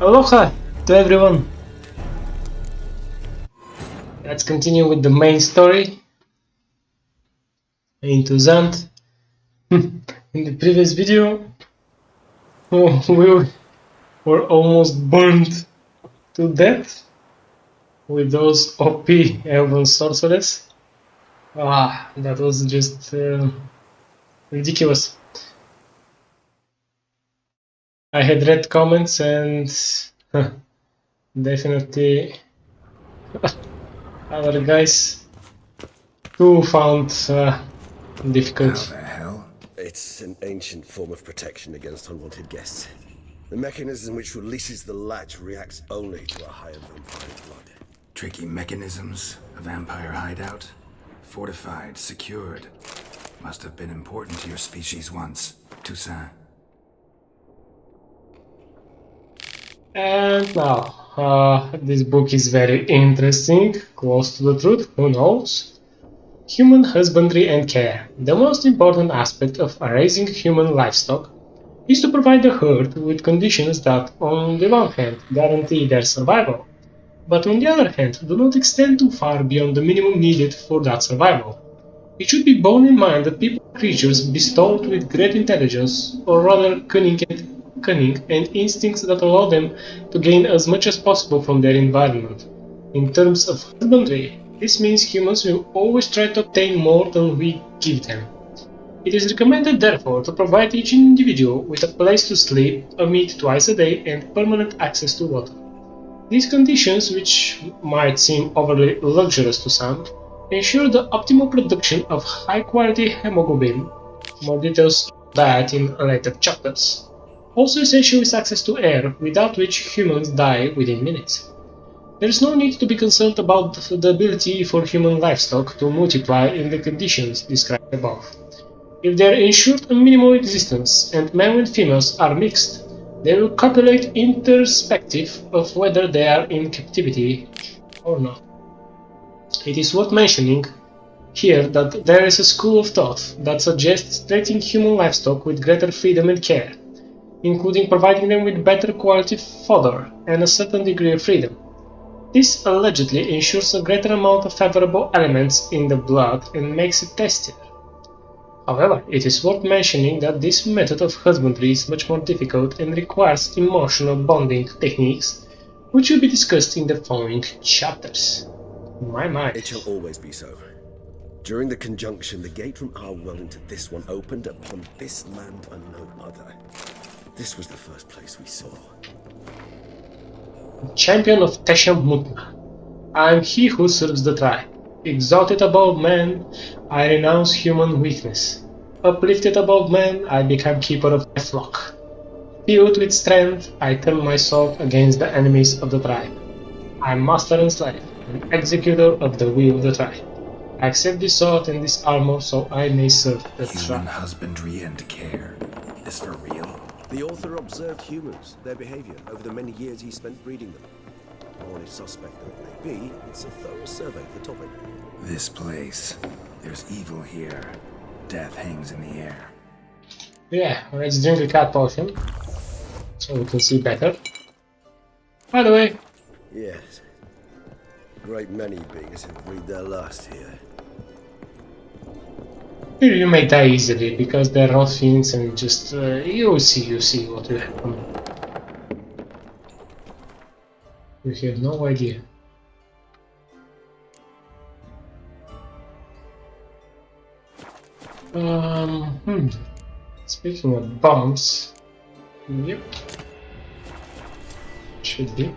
Aloha to everyone! Let's continue with the main story. Into Zant. In the previous video, we were almost burned to death with those OP elven sorcerers. That was just ridiculous. I had read comments and definitely other guys too found difficult. How the hell? It's an ancient form of protection against unwanted guests. The mechanism which releases the latch reacts only to a higher vampire blood. Tricky mechanisms, a vampire hideout. Fortified, secured. Must have been important to your species once, Toussaint. And now, this book is very interesting, close to the truth, who knows? Human husbandry and care. The most important aspect of raising human livestock is to provide the herd with conditions that, on the one hand, guarantee their survival, but on the other hand, do not extend too far beyond the minimum needed for that survival. It should be borne in mind that people are creatures bestowed with great intelligence, or rather cunning and instincts that allow them to gain as much as possible from their environment. In terms of husbandry, this means humans will always try to obtain more than we give them. It is recommended therefore to provide each individual with a place to sleep, a meat twice a day, and permanent access to water. These conditions, which might seem overly luxurious to some, ensure the optimal production of high-quality hemoglobin. More details on that in later chapters. Also essential is access to air, without which humans die within minutes. There is no need to be concerned about the ability for human livestock to multiply in the conditions described above. If they are ensured a minimal existence and male and females are mixed, they will copulate irrespective of whether they are in captivity or not. It is worth mentioning here that there is a school of thought that suggests treating human livestock with greater freedom and care, including providing them with better quality fodder and a certain degree of freedom. This allegedly ensures a greater amount of favorable elements in the blood and makes it tastier. However, it is worth mentioning that this method of husbandry is much more difficult and requires emotional bonding techniques, which will be discussed in the following chapters. My. It shall always be so. During the conjunction, the gate from our world into this one opened upon this land and no other. This was the first place we saw. Champion of Tesham Mutna, I am he who serves the tribe. Exalted above man, I renounce human weakness. Uplifted above man, I become keeper of my flock. Filled with strength, I turn my sword against the enemies of the tribe. I am master and slave, an executor of the will of the tribe. I accept this sword and this armor so I may serve the Human tribe. husbandry and care. Is for real? The author observed humans, their behavior, over the many years he spent breeding them. Morally suspect though it may be, it's a thorough survey of the topic. This place. There's evil here. Death hangs in the air. Yeah, let's drink a cat potion so we can see better. By the way, Yes. A great many beings have breathed their last here. here you may die easily because they're not fiends and just you see what will happen. You have no idea. Speaking of bombs, yep, should be.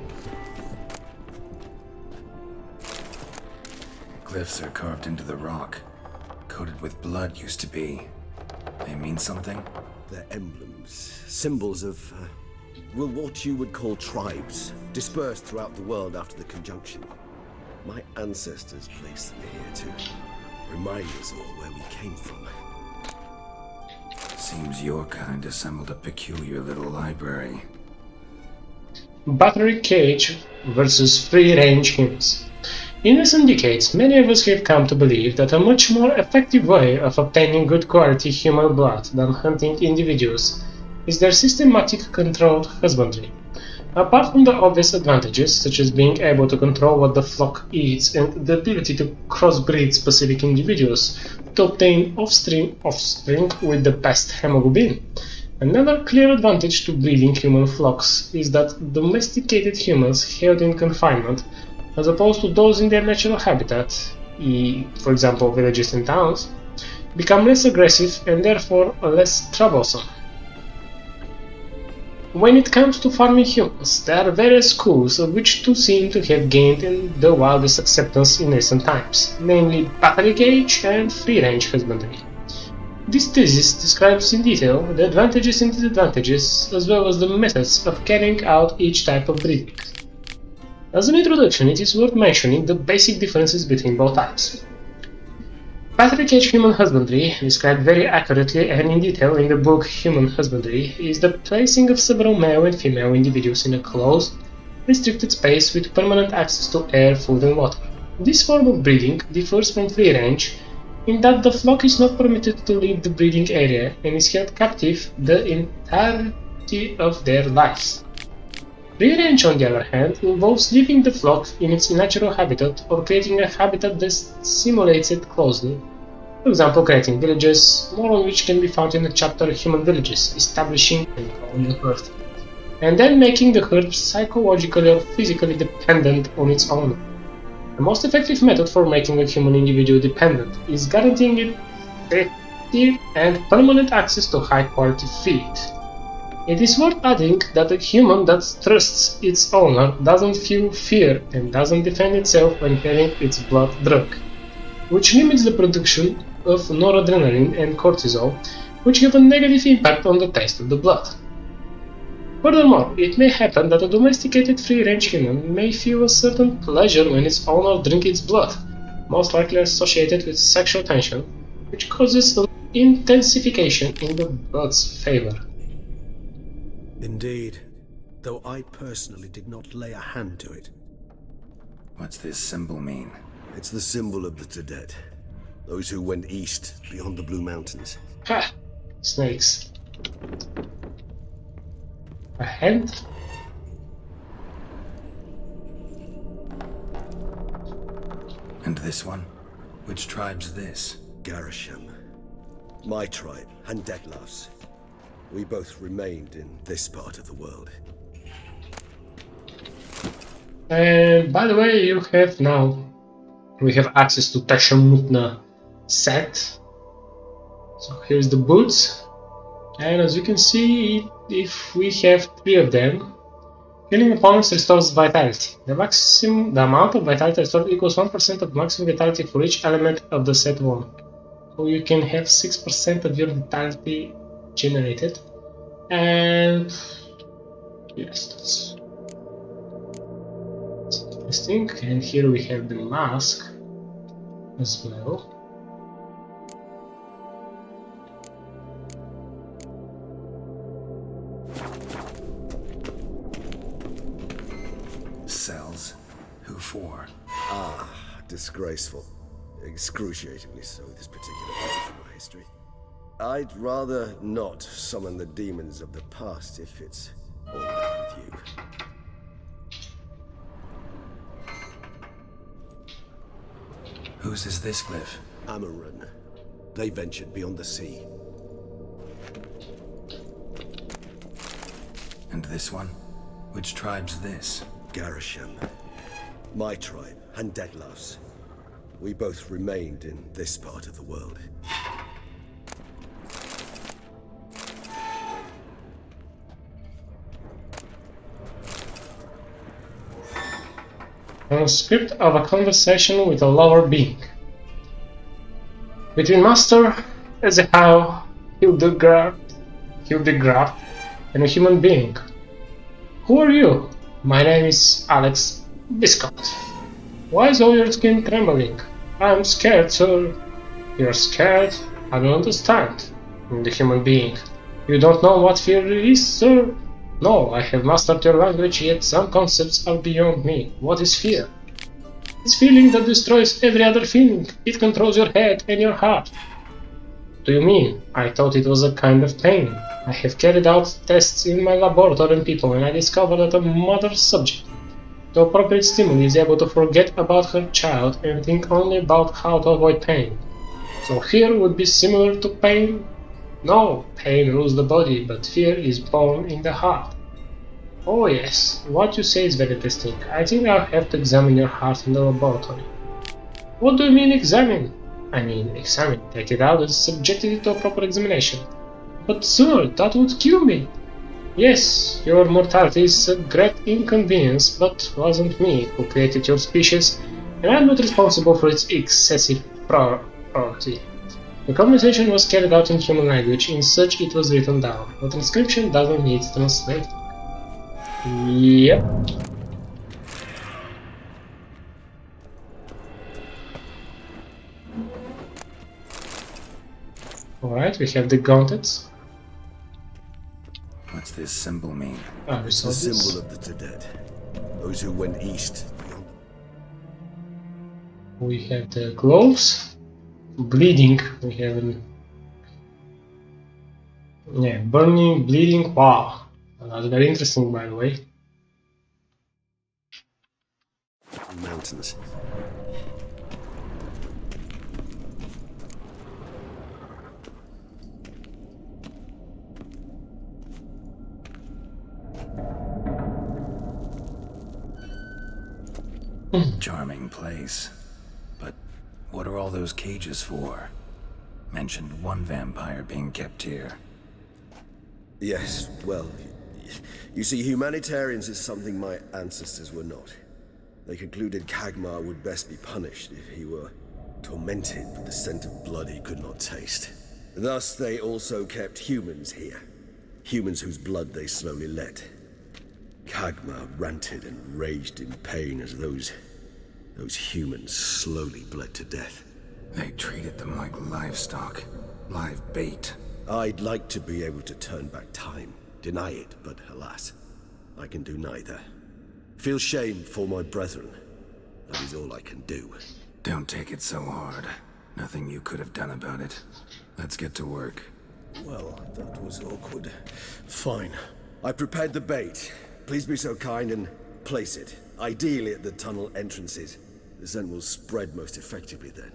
Glyphs are carved into the rock. Coated with blood used to be. They mean something? They're emblems, symbols of, what you would call tribes, dispersed throughout the world after the conjunction. My ancestors placed them here to remind us all where we came from. Seems your kind assembled a peculiar little library. Battery cage versus free-range humans. In recent decades, many of us have come to believe that a much more effective way of obtaining good quality human blood than hunting individuals is their systematic controlled husbandry. Apart from the obvious advantages, such as being able to control what the flock eats and the ability to crossbreed specific individuals to obtain offspring with the best hemoglobin, another clear advantage to breeding human flocks is that domesticated humans held in confinement, as opposed to those in their natural habitat, for example villages and towns, become less aggressive and therefore less troublesome. When it comes to farming humans, there are various schools of which two seem to have gained in the wildest acceptance in recent times, namely battery gauge and free-range husbandry. This thesis describes in detail the advantages and disadvantages, as well as the methods of carrying out each type of breeding. As an introduction, it is worth mentioning the basic differences between both types. Battery cage human husbandry, described very accurately and in detail in the book Human Husbandry, is the placing of several male and female individuals in a closed, restricted space with permanent access to air, food and water. This form of breeding differs from free range in that the flock is not permitted to leave the breeding area and is held captive the entirety of their lives. Free range, on the other hand, involves leaving the flock in its natural habitat or creating a habitat that simulates it closely. For example, creating villages, more on which can be found in the chapter Human Villages, establishing and growing a herd, and then making the herd psychologically or physically dependent on its owner. The most effective method for making a human individual dependent is guaranteeing it safety and permanent access to high-quality feed. It is worth adding that a human that trusts its owner doesn't feel fear and doesn't defend itself when carrying its blood drug, which limits the production of noradrenaline and cortisol, which have a negative impact on the taste of the blood. Furthermore, it may happen that a domesticated free-range human may feel a certain pleasure when its owner drinks its blood, most likely associated with sexual tension, which causes an intensification in the blood's favor. Indeed, though I personally did not lay a hand to it. What's this symbol mean? It's the symbol of the Tedet, those who went east beyond the Blue Mountains. Ha! Snakes. A hand? And this one? Which tribe's this? Garisham. My tribe, and Detlav's. We both remained in this part of the world. And by the way, we have access to Tashamutna set. So here's the boots. And as you can see, if we have 3 of them, killing opponents restores vitality. The amount of vitality restored equals 1% of maximum vitality for each element of the set 1. So you can have 6% of your vitality generated. And yes, that's interesting. And here we have the mask as well. Cells? Who for? Ah, disgraceful. Excruciatingly so, this particular page of my history. I'd rather not summon the demons of the past if it's all right with you. Whose is this glyph? Amaran. They ventured beyond the sea. And this one? Which tribe's this? Garisham. My tribe, and Detlav's. We both remained in this part of the world. Transcript of a conversation with a lower being. Between Master Ezehau Hildegard and a human being. Who are you? My name is Alex Biscott. Why is all your skin trembling? I'm scared, sir. You're scared? I don't understand. The human being. You don't know what fear is, sir? No, I have mastered your language, yet some concepts are beyond me. What is fear? It's feeling that destroys every other feeling. It controls your head and your heart. What do you mean? I thought it was a kind of pain. I have carried out tests in my laboratory on people, and I discovered that a mother subject to appropriate stimuli is able to forget about her child and think only about how to avoid pain. So fear would be similar to pain? No, pain rules the body, but fear is born in the heart. Oh yes, what you say is very interesting. I think I'll have to examine your heart in the laboratory. What do you mean examine? I mean examine, take it out and subject it to a proper examination. But sir, that would kill me. Yes, your mortality is a great inconvenience, but wasn't me who created your species, and I'm not responsible for its excessive priority. The conversation was carried out in human language, in such it was written down. The transcription doesn't need translating. Yep. Alright, we have the gauntlets. What's this symbol mean? Ah, we It's saw the this. symbol of the dead. Those who went east beyond. We have the gloves. Bleeding. We have an... yeah, burning, bleeding. Wow. That's very interesting, by the way. Mountains. Charming place. But what are all those cages for? Mentioned one vampire being kept here. Yes, well, you see, humanitarians is something my ancestors were not. They concluded Kagmar would best be punished if he were tormented with the scent of blood he could not taste. Thus, they also kept humans here. Humans whose blood they slowly let. Kagmar ranted and raged in pain as those humans slowly bled to death. They treated them like livestock. Live bait. I'd like to be able to turn back time, deny it, but alas, I can do neither. Feel shame for my brethren. That is all I can do. Don't take it so hard. Nothing you could have done about it. Let's get to work. Well, that was awkward. Fine. I prepared the bait. Please be so kind and place it, ideally at the tunnel entrances. The scent will spread most effectively then.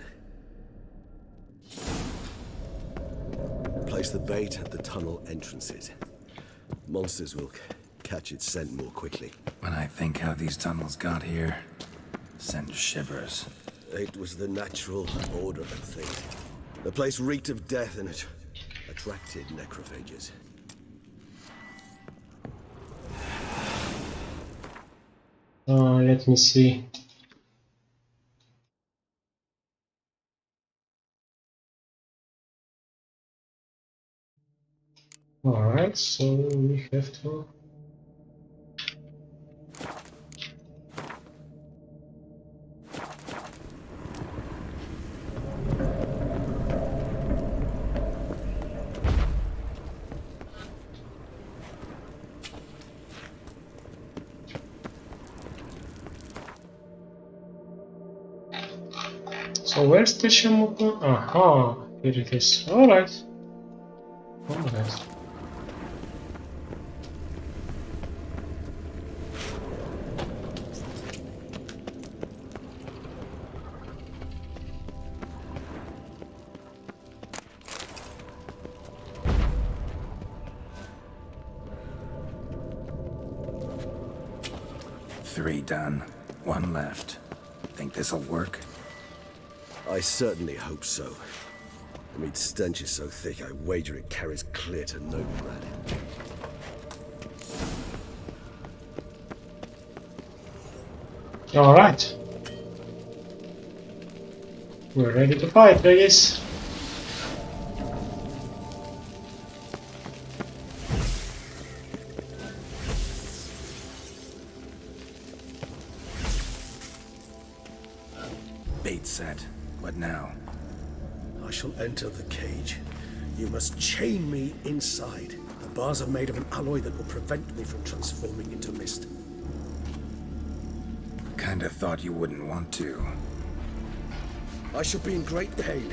Place the bait at the tunnel entrances. Monsters will catch its scent more quickly. When I think how these tunnels got here, send shivers. It was the natural order of things. The place reeked of death and it attracted necrophages. Let me see. Alright, so we have to... So where's the Shamuka? Aha, here it is. Alright. Alright. Three done. One left. Think this'll work? I certainly hope so. The meat stench is so thick, I wager it carries clear to Novigrad. Alright. We're ready to fight, I guess. Bait set. What now? I shall enter the cage. You must chain me inside. The bars are made of an alloy that will prevent me from transforming into mist. Kinda thought you wouldn't want to. I shall be in great pain.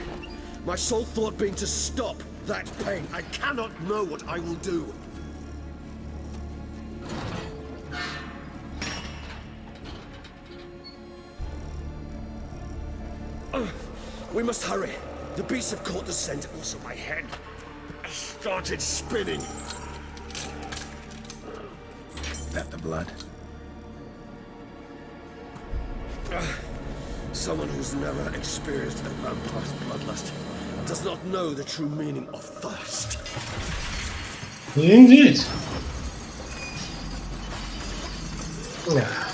My sole thought being to stop, that pain. I cannot know what I will do. We must hurry. The beasts have caught the scent. Also, my head started spinning. That the blood? Someone who's never experienced a vampire's bloodlust does not know the true meaning of thirst. Indeed. Yeah.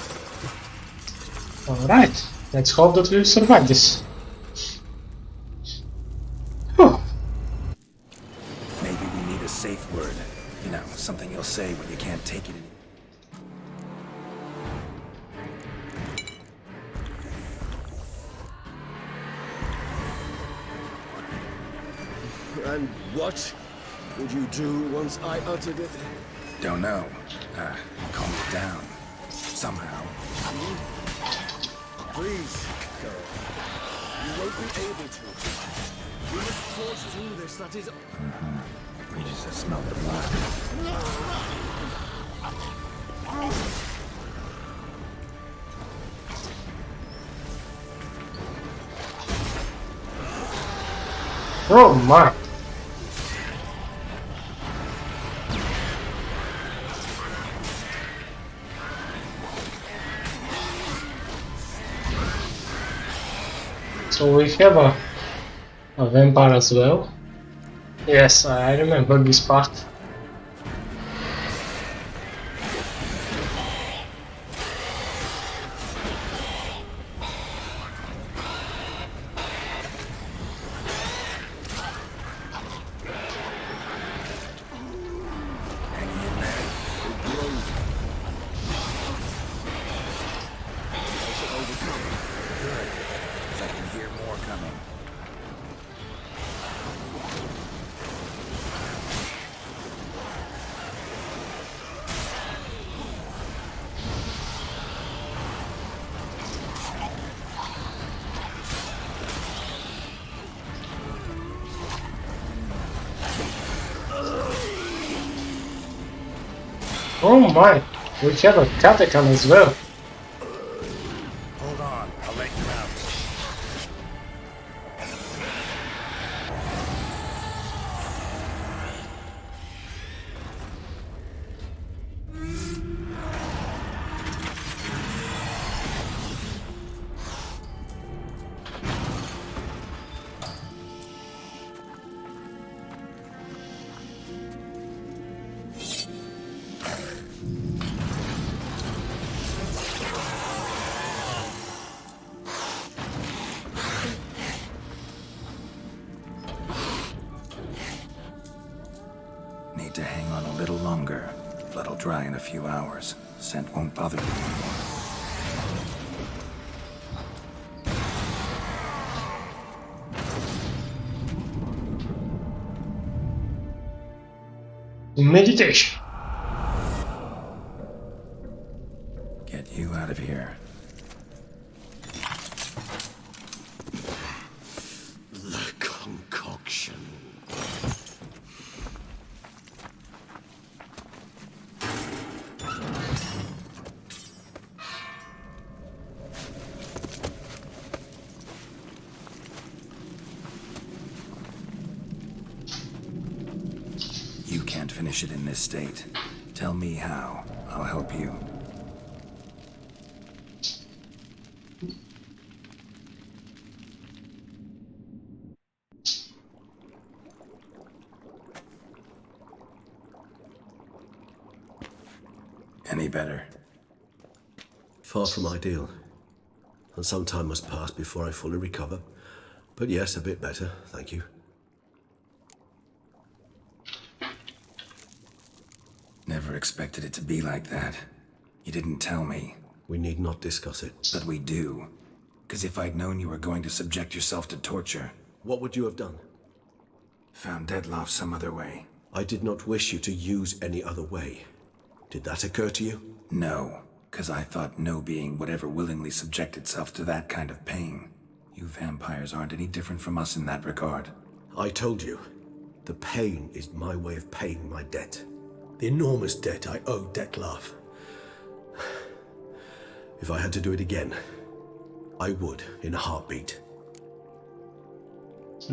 Alright, let's hope that we'll survive this. Whew. Maybe we need a safe word. You know, something you'll say when you can't take it anymore. And what would you do once I uttered it? Don't know. Calm it down. Somehow. Please, go. You won't be able to. We must force through this, that is... We just smelled the blood. Oh my. So we have a vampire as well. Yes, I remember this part. I can hear more coming. Oh my, we have a catacomb as well. Hold on, I'll let you out. Need to hang on a little longer. Blood'll dry in a few hours. Scent won't bother you anymore. Meditation. Get you out of here. The concoction. You can't finish it in this state. Tell me how. I'll help you. Any better? Far from ideal. And some time must pass before I fully recover. But yes, a bit better, thank you. Never expected it to be like that. You didn't tell me. We need not discuss it. But we do. 'Cause if I'd known you were going to subject yourself to torture... What would you have done? Found Deadloff some other way. I did not wish you to use any other way. Did that occur to you? No, 'cause I thought no being would ever willingly subject itself to that kind of pain. You vampires aren't any different from us in that regard. I told you. The pain is my way of paying my debt. The enormous debt I owe Detlef. If I had to do it again, I would in a heartbeat.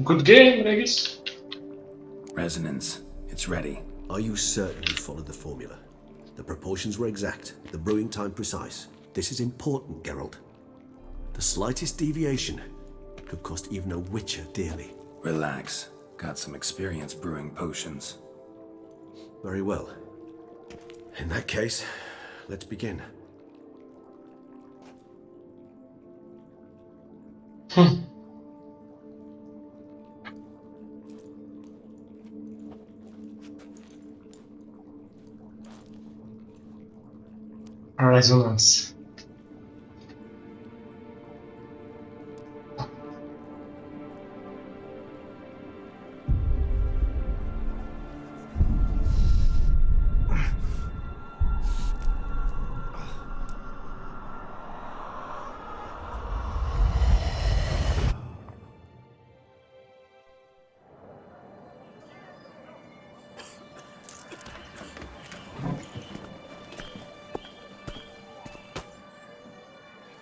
Good game, Regis. Resonance. It's ready. Are you certain you followed the formula? The proportions were exact, the brewing time precise. This is important, Geralt. The slightest deviation could cost even a witcher dearly. Relax. Got some experience brewing potions. Very well. In that case, let's begin. Resonance.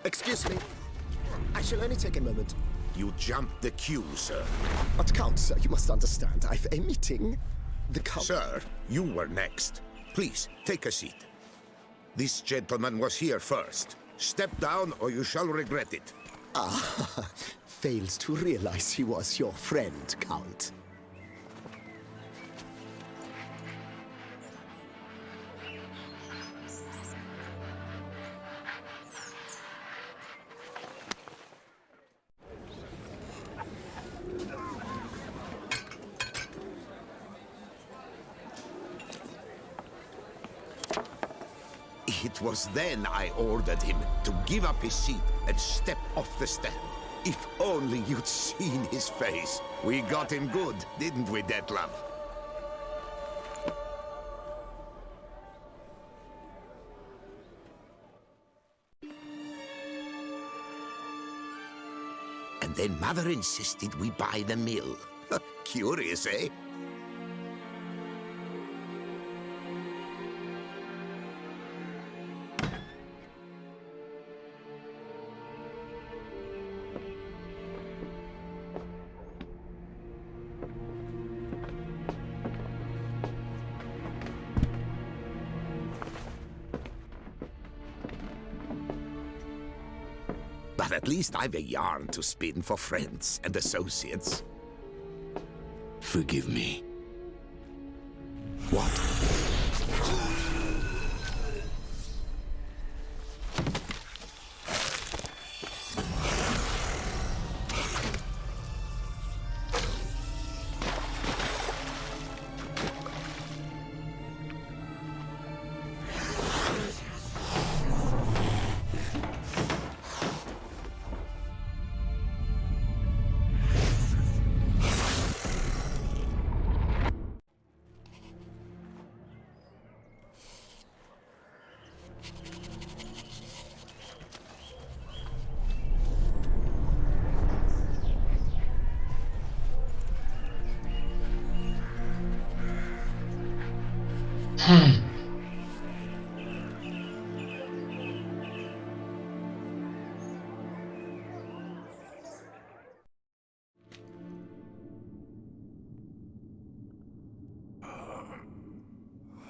Excuse me. I shall only take a moment. You jumped the queue, sir. But Count, sir, you must understand. I've a meeting. The Count... Sir, you were next. Please, take a seat. This gentleman was here first. Step down or you shall regret it. Ah, fails to realize he was your friend, Count. It was then I ordered him to give up his seat and step off the stand. If only you'd seen his face. We got him good, didn't we, Detlef? And then Mother insisted we buy the mill. Curious, eh? But at least I've a yarn to spin for friends and associates. Forgive me. What?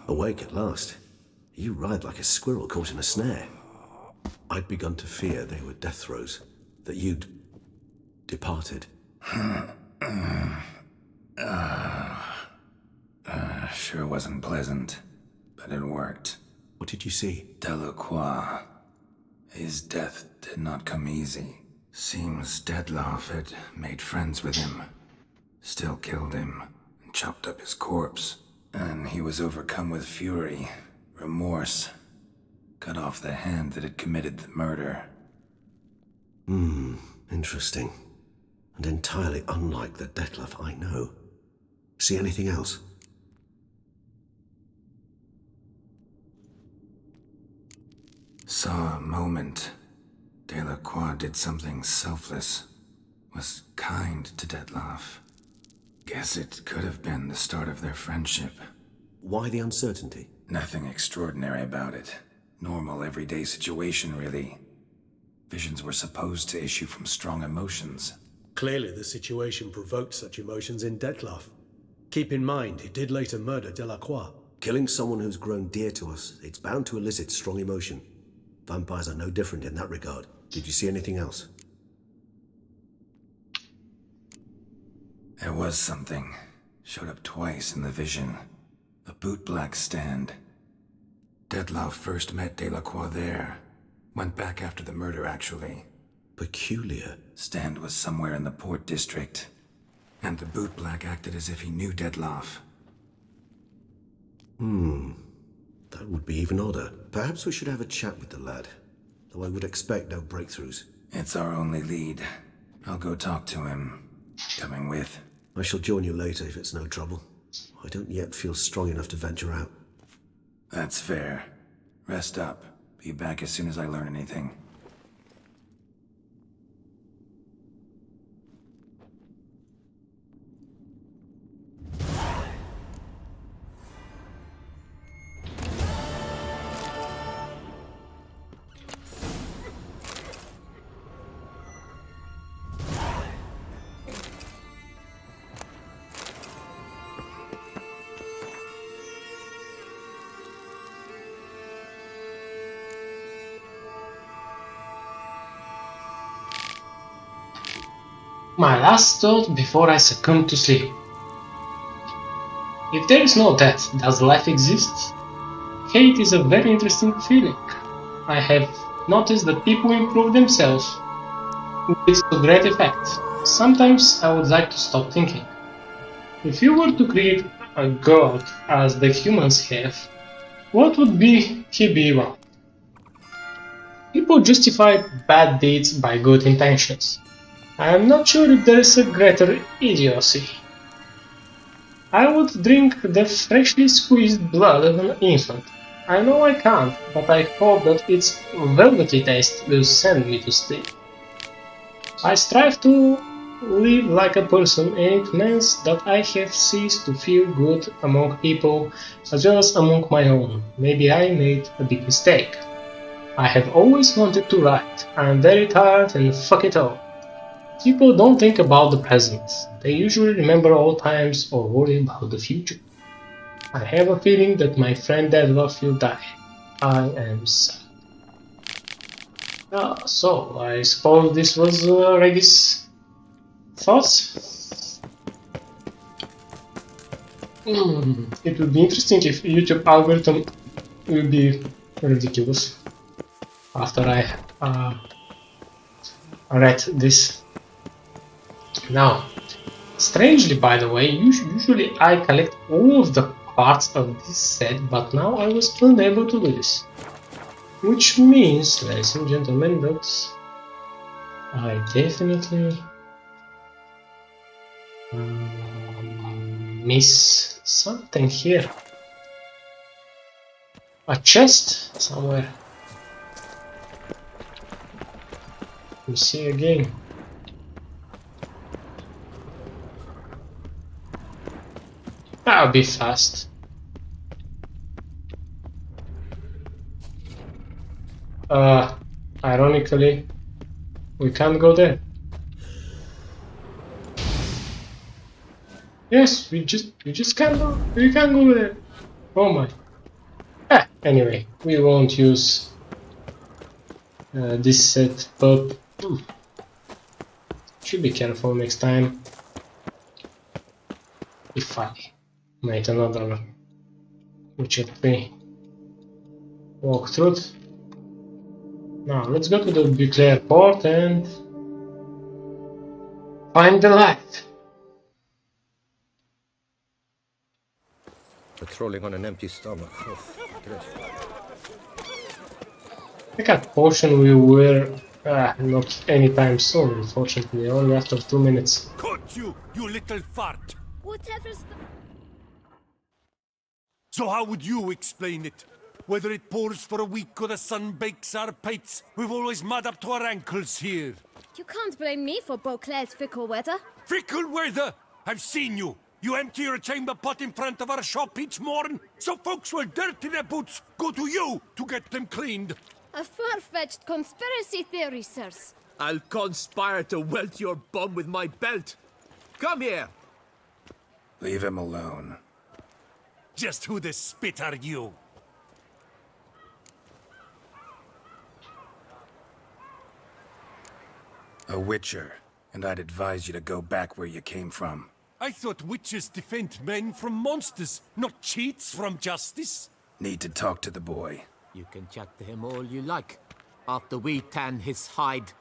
Awake at last. You ride like a squirrel caught in a snare. I'd begun to fear they were death throes, that you'd departed. Sure wasn't pleasant, but it worked. What did you see? Delacroix. His death did not come easy. Seems Detlef had made friends with him. Still killed him, and chopped up his corpse. And he was overcome with fury, remorse. Cut off the hand that had committed the murder. Interesting. And entirely unlike the Detlef I know. See anything else? Saw a moment. Delacroix did something selfless. Was kind to Detlef. Guess it could have been the start of their friendship. Why the uncertainty? Nothing extraordinary about it. Normal, everyday situation, really. Visions were supposed to issue from strong emotions. Clearly, the situation provoked such emotions in Dettlaff. Keep in mind, he did later murder Delacroix. Killing someone who's grown dear to us, it's bound to elicit strong emotion. Vampires are no different in that regard. Did you see anything else? There was something. Showed up twice in the vision. A bootblack stand. Dettlaff first met Delacroix there. Went back after the murder, actually. Peculiar. Stand was somewhere in the Port District. And the bootblack acted as if he knew Dettlaff. That would be even odder. Perhaps we should have a chat with the lad. Though I would expect no breakthroughs. It's our only lead. I'll go talk to him. Coming with. I shall join you later if it's no trouble. I don't yet feel strong enough to venture out. That's fair. Rest up. Be back as soon as I learn anything. My last thought before I succumb to sleep. If there is no death, does life exist? Hate is a very interesting feeling. I have noticed that people improve themselves with great effect. Sometimes I would like to stop thinking. If you were to create a god as the humans have, what would he be about? People justify bad deeds by good intentions. I am not sure if there is a greater idiocy. I would drink the freshly squeezed blood of an infant. I know I can't, but I hope that its velvety taste will send me to sleep. I strive to live like a person, and it means that I have ceased to feel good among people as well as among my own. Maybe I made a big mistake. I have always wanted to write. I am very tired and fuck it all. People don't think about the present. They usually remember old times or worry about the future. I have a feeling that my friend Deadloff will die. I am sad. So, I suppose this was Reggie's thoughts? It would be interesting if YouTube algorithm will be ridiculous after I read this. Now, strangely, by the way, usually I collect all of the parts of this set, but now I was unable to do this. Which means, ladies and gentlemen, that I definitely miss something here. A chest somewhere. Let me see again. I'll be fast. Ironically, we can't go there. Yes, we just can't go. We can't go there. Oh my. Anyway, we won't use this set, but should be careful next time. If I made another Witcher 3 walkthrough. Now let's go to the Buclair port and find the light. Patrolling on an empty stomach. I got potion we were not anytime soon, unfortunately, only after 2 minutes. Caught you, you little fart! Whatever's the... So how would you explain it? Whether it pours for a week or the sun bakes our pates, we've always mud up to our ankles here. You can't blame me for Beauclair's fickle weather. Fickle weather! I've seen you. You empty your chamber pot in front of our shop each morn, so folks will dirty their boots, go to you to get them cleaned. A far-fetched conspiracy theory, sirs. I'll conspire to welt your bum with my belt. Come here. Leave him alone. Just who the spit are you? A witcher, and I'd advise you to go back where you came from. I thought witches defend men from monsters, not cheats from justice. Need to talk to the boy. You can chat to him all you like, after we tan his hide.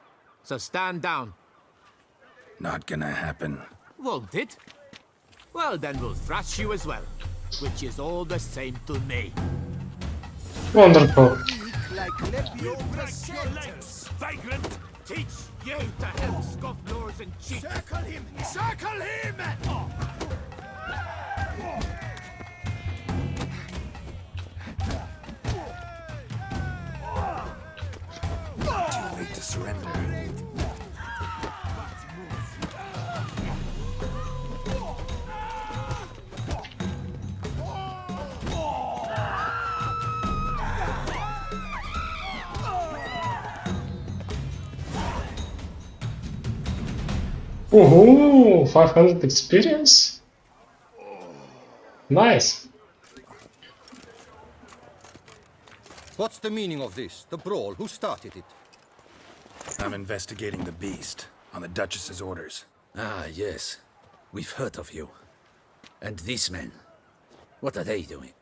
So stand down. Not gonna happen. Won't it? Well, then we'll thrash you as well, which is all the same to me. Wonderful. Vagrant! Teach you to help scofflaws and cheats. Circle him! Circle him! Too late to surrender. Ooh, 500 experience? Nice. What's the meaning of this? The brawl? Who started it? I'm investigating the beast, on the Duchess's orders. Ah, yes. We've heard of you. And these men, what are they doing?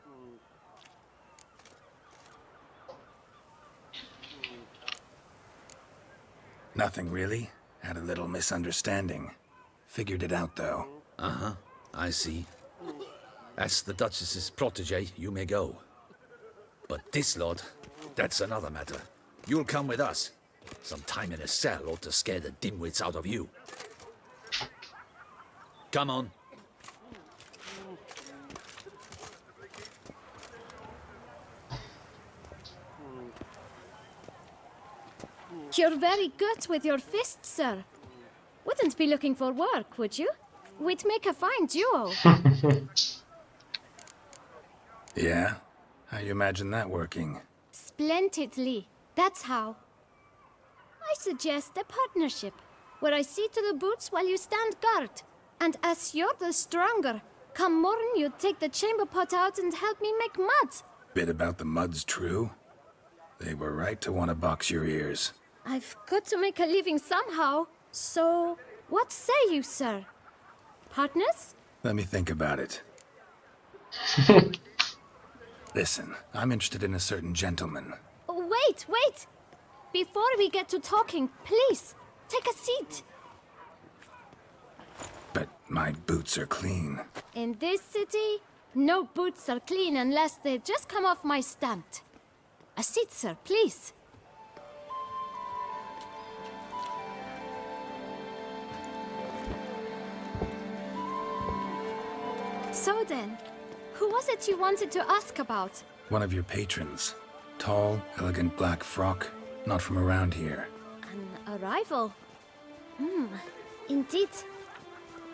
Nothing really. Had a little misunderstanding. Figured it out, though. Uh-huh, I see. As the Duchess's protege, you may go. But this lot, that's another matter. You'll come with us. Some time in a cell ought to scare the dimwits out of you. Come on. You're very good with your fists, sir. Wouldn't be looking for work, would you? We'd make a fine duo. Yeah? How you imagine that working? Splendidly. That's how. I suggest a partnership, where I see to the boots while you stand guard. And as you're the stronger, come morn you take the chamber pot out and help me make mud. Bit about the mud's true? They were right to want to box your ears. I've got to make a living somehow. So, what say you, sir? Partners? Let me think about it. Listen, I'm interested in a certain gentleman. Wait, wait! Before we get to talking, please, take a seat. But my boots are clean. In this city, no boots are clean unless they just come off my stand. A seat, sir, please. So then, who was it you wanted to ask about? One of your patrons. Tall, elegant black frock. Not from around here. An arrival? Indeed.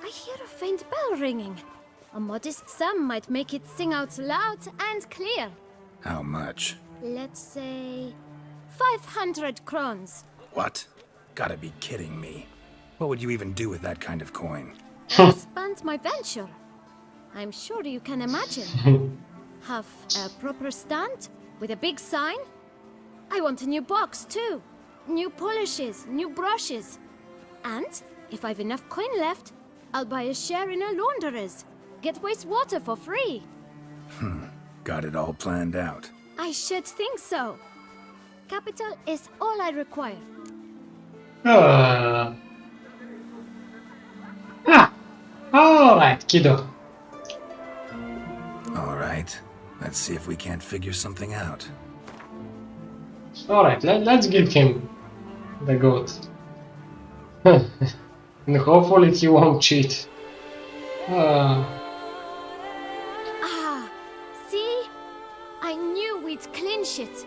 I hear a faint bell ringing. A modest sum might make it sing out loud and clear. How much? Let's say 500 crowns. What? Gotta be kidding me. What would you even do with that kind of coin? Expand my venture. I'm sure you can imagine. Have a proper stand with a big sign. I want a new box too. New polishes, new brushes. And if I've enough coin left, I'll buy a share in a launderer's. Get wastewater for free. Got it all planned out. I should think so. Capital is all I require. Alright, kiddo. Alright. Let's see if we can't figure something out. Alright, let's give him the goat. And hopefully he won't cheat. See? I knew we'd clinch it.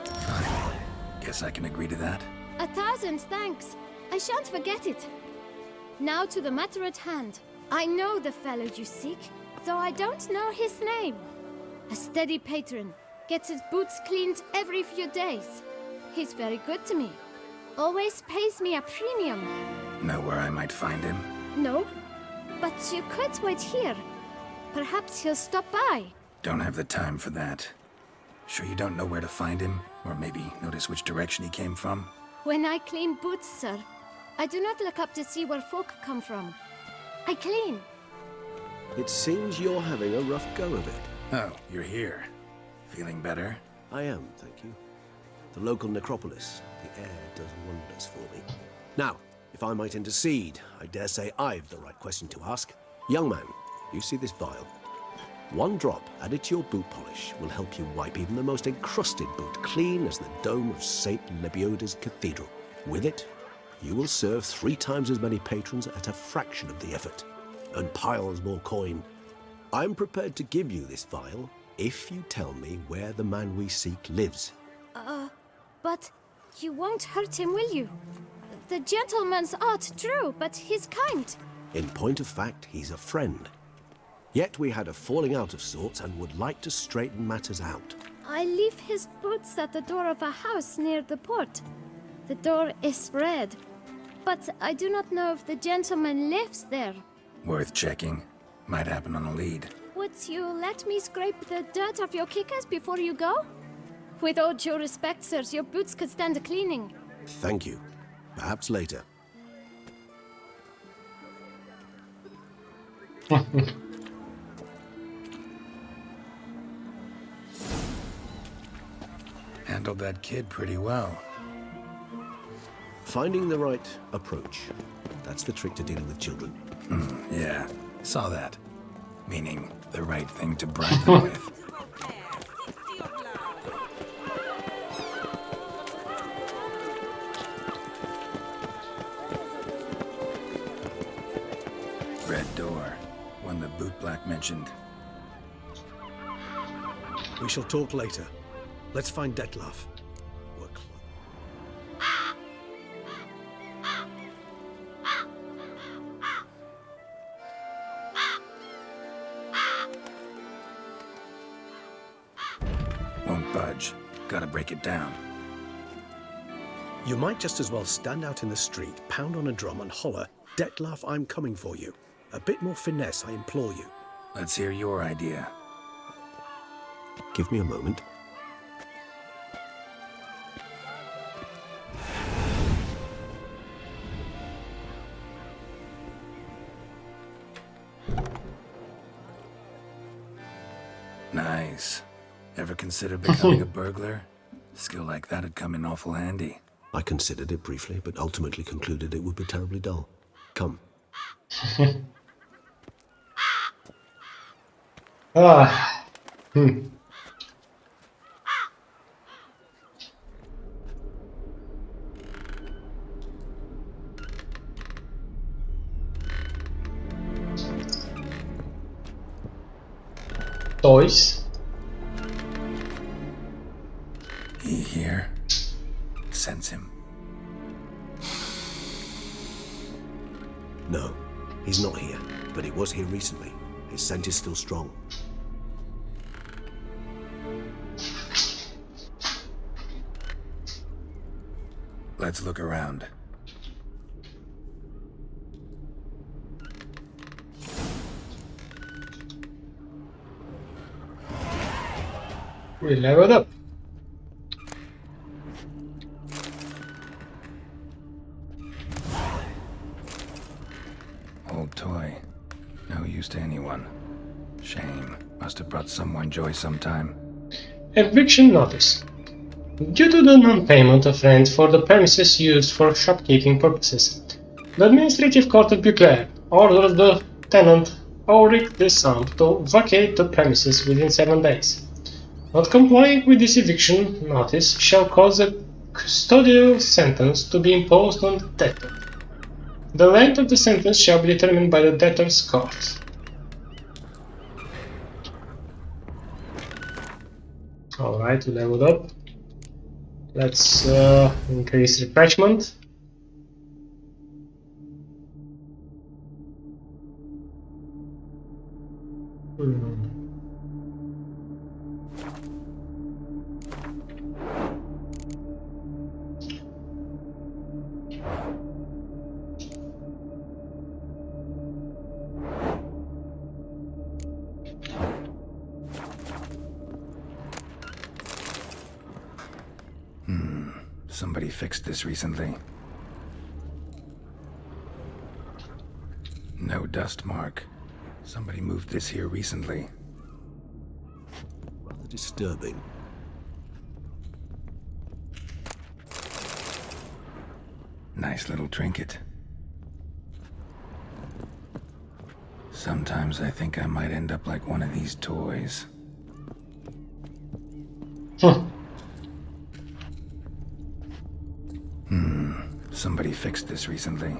Fine. Guess I can agree to that. 1,000 thanks. I shan't forget it. Now to the matter at hand. I know the fellow you seek, though I don't know his name. A steady patron, gets his boots cleaned every few days. He's very good to me. Always pays me a premium. Know where I might find him? No, but you could wait here. Perhaps he'll stop by. Don't have the time for that. Sure you don't know where to find him? Or maybe notice which direction he came from? When I clean boots, sir, I do not look up to see where folk come from. I clean. It seems you're having a rough go of it. Oh, you're here. Feeling better? I am, thank you. The local necropolis. The air does wonders for me. Now, if I might intercede, I dare say I've the right question to ask. Young man, you see this vial? One drop added to your boot polish will help you wipe even the most encrusted boot clean as the dome of St. Lebioda's cathedral. With it, you will serve 3 times as many patrons at a fraction of the effort, and piles more coin. I'm prepared to give you this vial if you tell me where the man we seek lives. But you won't hurt him, will you? The gentleman's art true, but he's kind. In point of fact, he's a friend. Yet we had a falling out of sorts and would like to straighten matters out. I leave his boots at the door of a house near the port. The door is red, but I do not know if the gentleman lives there. Worth checking. Might happen on a lead. Would you let me scrape the dirt off your kickers before you go? With all due respect, sirs, your boots could stand a cleaning. Thank you. Perhaps later. Handled that kid pretty well. Finding the right approach. That's the trick to dealing with children. Yeah, saw that. Meaning the right thing to bribe them with. Red door. One the bootblack mentioned. We shall talk later. Let's find Detlef. We're Won't budge. Gotta break it down. You might just as well stand out in the street, pound on a drum and holler, "Detlef, I'm coming for you." A bit more finesse, I implore you. Let's hear your idea. Give me a moment. Nice. Ever consider becoming a burglar? Skill like that'd come in awful handy. I considered it briefly, but ultimately concluded it would be terribly dull. Come. Toys. He here? Sense him. No, he's not here, but he was here recently. His scent is still strong. Let's look around. We leveled up. Old toy. No use to anyone. Shame. Must have brought someone joy sometime. Eviction Notice. Due to the non-payment of rent for the premises used for shopkeeping purposes, the Administrative Court of Buclair orders the tenant Ulrich de Samp to vacate the premises within 7 days. Not complying with this eviction notice shall cause a custodial sentence to be imposed on the debtor. The length of the sentence shall be determined by the debtor's court. Alright, we leveled up. Let's increase refreshment. Hmm. Somebody fixed this recently. No dust mark. Somebody moved this here recently. Rather disturbing. Nice little trinket. Sometimes I think I might end up like one of these toys. Somebody fixed this recently.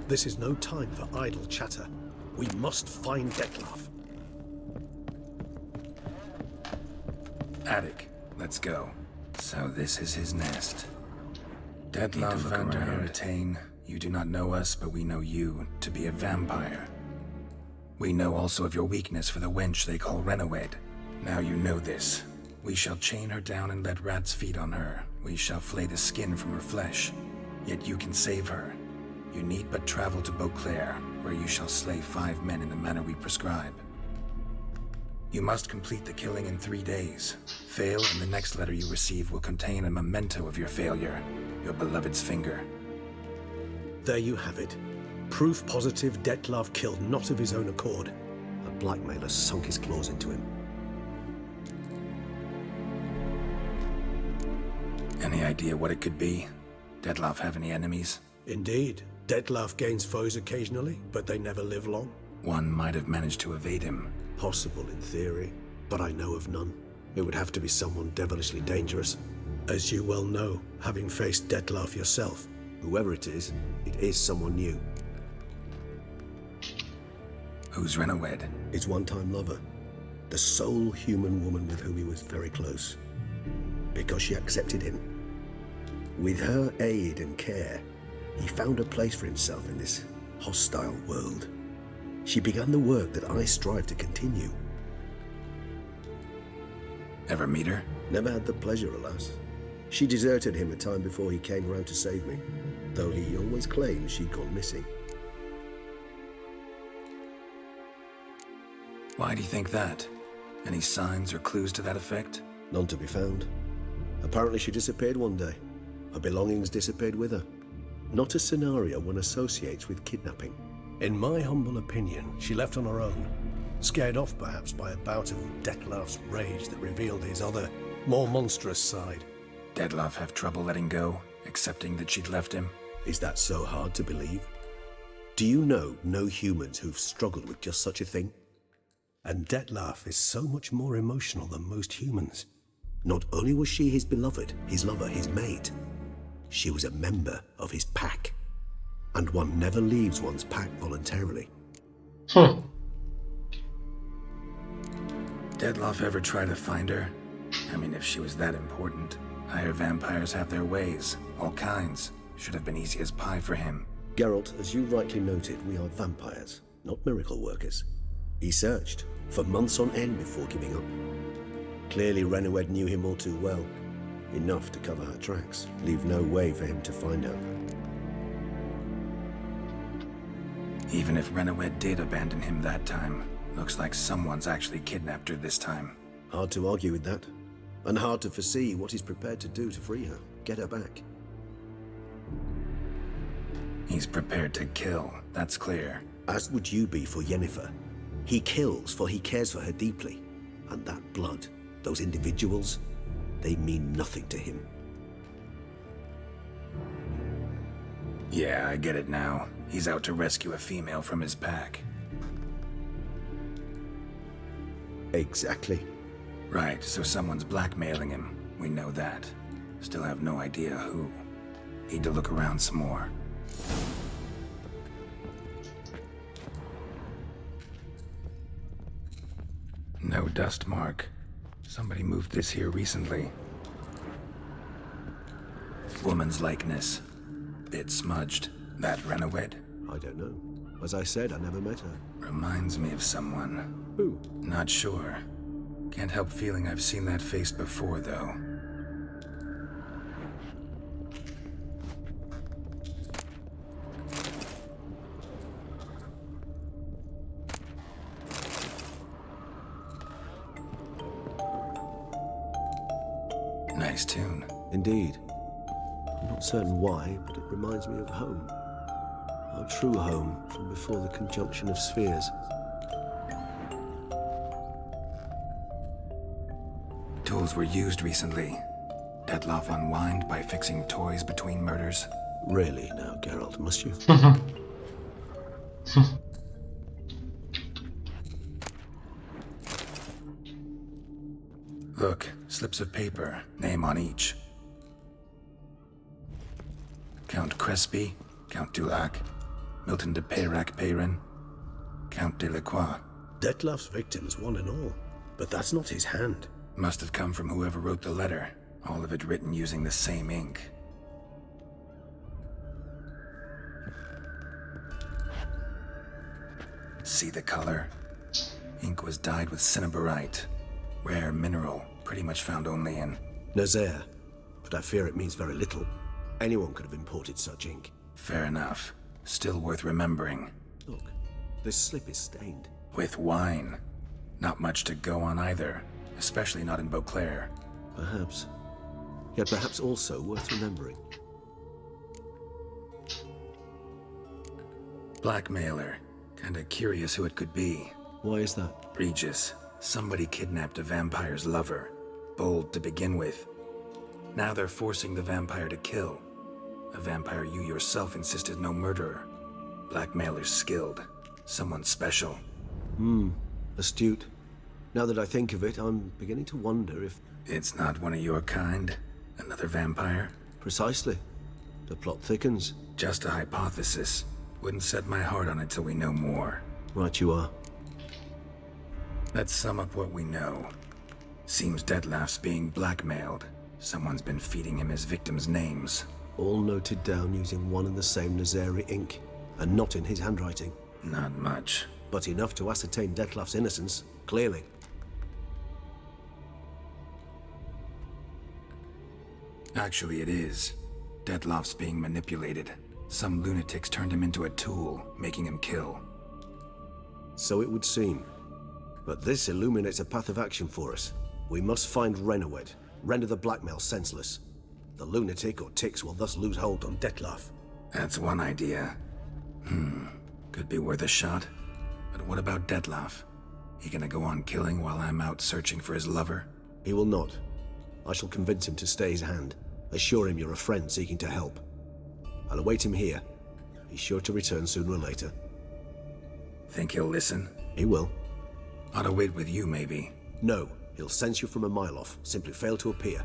This is no time for idle chatter. We must find Detlaf. Attic, let's go. So this is his nest. Detlaf van der Heritain, you do not know us, but we know you to be a vampire. We know also of your weakness for the wench they call Renowed. Now you know this. We shall chain her down and let rats feed on her. We shall flay the skin from her flesh. Yet you can save her. You need but travel to Beauclair, where you shall slay 5 men in the manner we prescribe. You must complete the killing in 3 days. Fail, and the next letter you receive will contain a memento of your failure, your beloved's finger. There you have it. Proof positive Detlaf killed not of his own accord. A blackmailer sunk his claws into him. Any idea what it could be? Detlaf have any enemies? Indeed. Detlaf gains foes occasionally, but they never live long. One might have managed to evade him. Possible in theory, but I know of none. It would have to be someone devilishly dangerous. As you well know, having faced Detlaf yourself. Whoever it is someone new. Who's Renowed? His one-time lover. The sole human woman with whom he was very close. Because she accepted him. With her aid and care, he found a place for himself in this hostile world. She began the work that I strive to continue. Ever meet her? Never had the pleasure, alas. She deserted him a time before he came around to save me, though he always claimed she'd gone missing. Why do you think that? Any signs or clues to that effect? None to be found. Apparently she disappeared one day. Her belongings disappeared with her. Not a scenario one associates with kidnapping. In my humble opinion, she left on her own. Scared off perhaps by a bout of Detlaf's rage that revealed his other, more monstrous side. Detlaf have trouble letting go, accepting that she'd left him? Is that so hard to believe? Do you know no humans who've struggled with just such a thing? And Detlaf is so much more emotional than most humans. Not only was she his beloved, his lover, his mate, she was a member of his pack. And one never leaves one's pack voluntarily. Detlaf ever try to find her? I mean, if she was that important. Higher vampires have their ways, all kinds. Should have been easy as pie for him. Geralt, as you rightly noted, we are vampires, not miracle workers. He searched for months on end before giving up. Clearly Renowed knew him all too well. Enough to cover her tracks, leave no way for him to find out. Even if Renowed did abandon him that time, looks like someone's actually kidnapped her this time. Hard to argue with that. And hard to foresee what he's prepared to do to free her, get her back. He's prepared to kill, that's clear. As would you be for Yennefer. He kills for he cares for her deeply. And that blood, those individuals, they mean nothing to him. Yeah, I get it now. He's out to rescue a female from his pack. Exactly. Right, so someone's blackmailing him. We know that. Still have no idea who. Need to look around some more. No dust mark. Somebody moved this here recently. Woman's likeness. Bit smudged. That Renowed? I don't know. As I said, I never met her. Reminds me of someone. Who? Not sure. Can't help feeling I've seen that face before, though. Nice tune. Indeed. I'm not certain why, but it reminds me of home. Our true home from before the conjunction of spheres. Tools were used recently. Detloff unwind by fixing toys between murders. Really now, Geralt, must you? Look, slips of paper, name on each. Count Crespi, Count Dulac, Milton de Peyrac-Peyrin, Count Delacroix. Detloff's victims, one and all. But that's not his hand. Must have come from whoever wrote the letter, all of it written using the same ink. See the color? Ink was dyed with cinnabarite. Rare mineral, pretty much found only in Nazaire, but I fear it means very little. Anyone could have imported such ink. Fair enough. Still worth remembering. Look, this slip is stained. With wine. Not much to go on either, especially not in Beauclair. Perhaps. Yet perhaps also worth remembering. Blackmailer. Kinda curious who it could be. Why is that? Regis. Somebody kidnapped a vampire's lover. Bold to begin with. Now they're forcing the vampire to kill. A vampire you yourself insisted no murderer. Blackmailer's skilled. Someone special. Astute. Now that I think of it, I'm beginning to wonder if... It's not one of your kind? Another vampire? Precisely. The plot thickens. Just a hypothesis. Wouldn't set my heart on it till we know more. Right you are. Let's sum up what we know. Seems Detloff's being blackmailed. Someone's been feeding him his victims' names. All noted down using one and the same Nazaire ink, and not in his handwriting. Not much. But enough to ascertain Detloff's innocence, clearly. Actually, it is. Detloff's being manipulated. Some lunatics turned him into a tool, making him kill. So it would seem. But this illuminates a path of action for us. We must find Renowed, render the blackmail senseless. The lunatic or ticks will thus lose hold on Detloff. That's one idea. Could be worth a shot. But what about Detloff? He gonna go on killing while I'm out searching for his lover? He will not. I shall convince him to stay his hand. Assure him you're a friend seeking to help. I'll await him here. He's sure to return sooner or later. Think he'll listen? He will. Ought to wait with you, maybe. No, he'll sense you from a mile off. Simply fail to appear.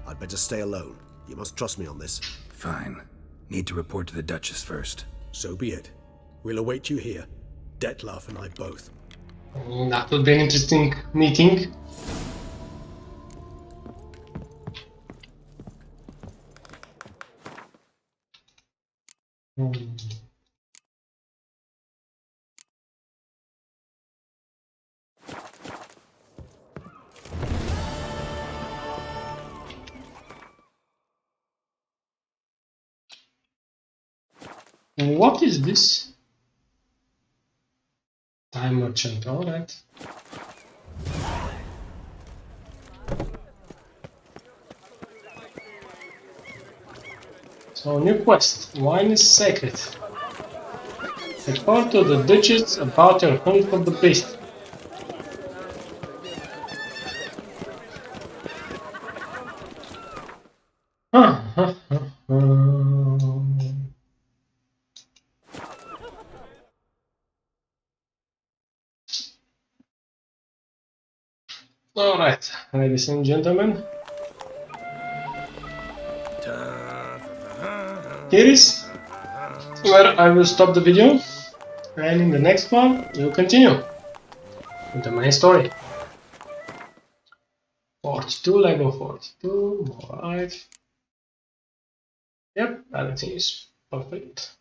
I'd better stay alone. You must trust me on this. Fine. Need to report to the Duchess first. So be it. We'll await you here. Detloff and I both. That will be an interesting meeting. What is this? Time merchant, alright. So, new quest. Wine is sacred. Report to the Duchess about your hunt for the beast. Alright, ladies and gentlemen. Here is where I will stop the video, and in the next one we'll continue with the main story. 42, level 42, alright. Yep, everything is perfect.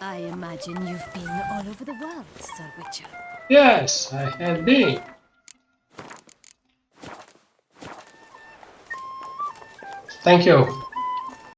I imagine you've been all over the world, Sir Witcher. Yes, I have been. Thank you.